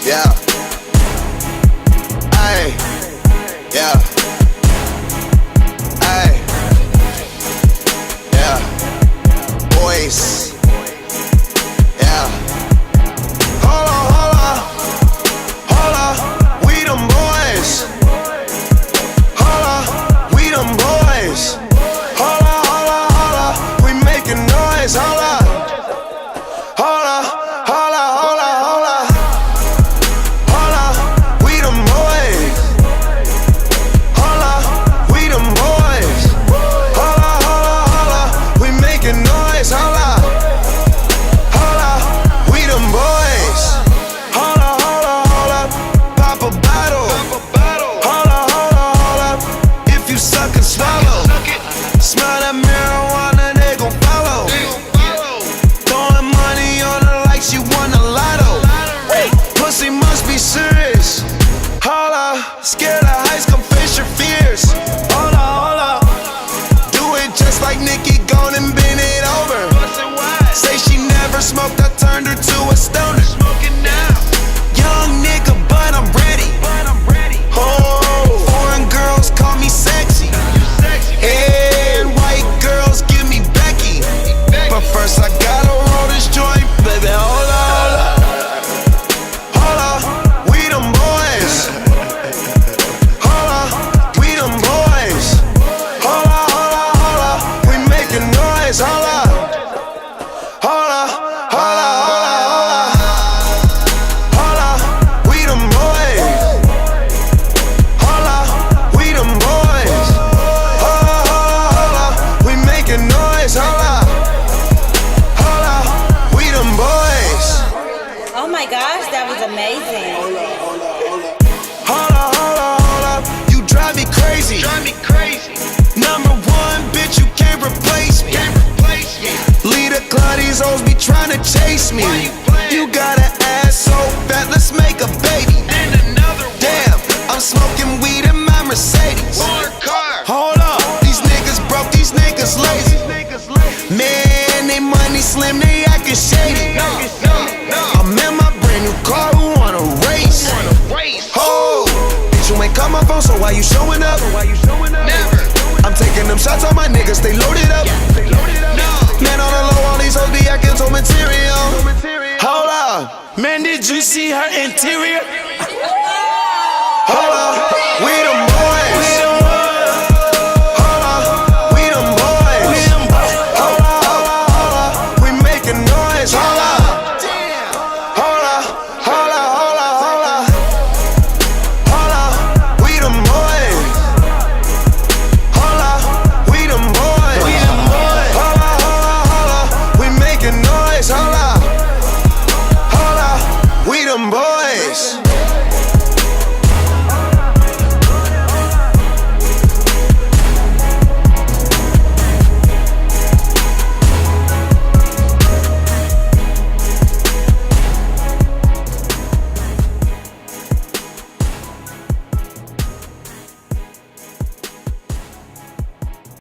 Yeah. Ay. Yeah. Ay. Yeah. Boys. Yeah. Hold on, hold on. Hold on. We them boys. Hold on. We them boys. Hold on, hold on, hold on. We making noise. Hold on. Hold on. Hold on, hold on, hold on. Hold on. We them boys. Hold on. We them boys. Hold on, hold on, hold on. We making noise. Hold on. Hold on. We them boys. Hold on, hold on, hold on. Pop a bottle. Hold on, hold on, hold on. If you suck and swallow. Smell that marijuana, they gon' follow. Throwing money on her like she won a lotto. Pussy must be serious. Hold up, scared of heights, come face your fears. Hold up. Do it just like Nicki, gone and bend it over. Say she never smoked, I turned her to a stoner. Young nigga, but I'm ready. Oh, foreign girls call me sexy. And white girls give me Becky. But first I gotta roll this joint, baby. Hold up. Hold up, we them boys. Hold up, we them boys. Hold up, hold up, hold up. We making noise. Hold up. Hold up, hold up, hold up, hold up. Hold up, we them boys. Hold up, we them boys. Hold up, hold up, we making noise. Hold up. Hold up, we them boys. Oh my gosh, that was amazing. Hold up, hold up, hold up. You drive me crazy. Number one, bitch, you can't replace me. Leader Clyde, these hoes be trying to chase me. You got an ass so fat, let's make a baby. Damn, I'm smoking weed in my Mercedes. Hold up, these niggas broke, these niggas lazy. Man, they money slim, they actin' shady. I'm in my brand new car, who wanna race? Oh, bitch, you ain't call my phone, so why you showing up? I'm taking them shots on my niggas, they loaded up. Man, on the low, all these hoes be acting so material. Hold up, man, did you see her interior?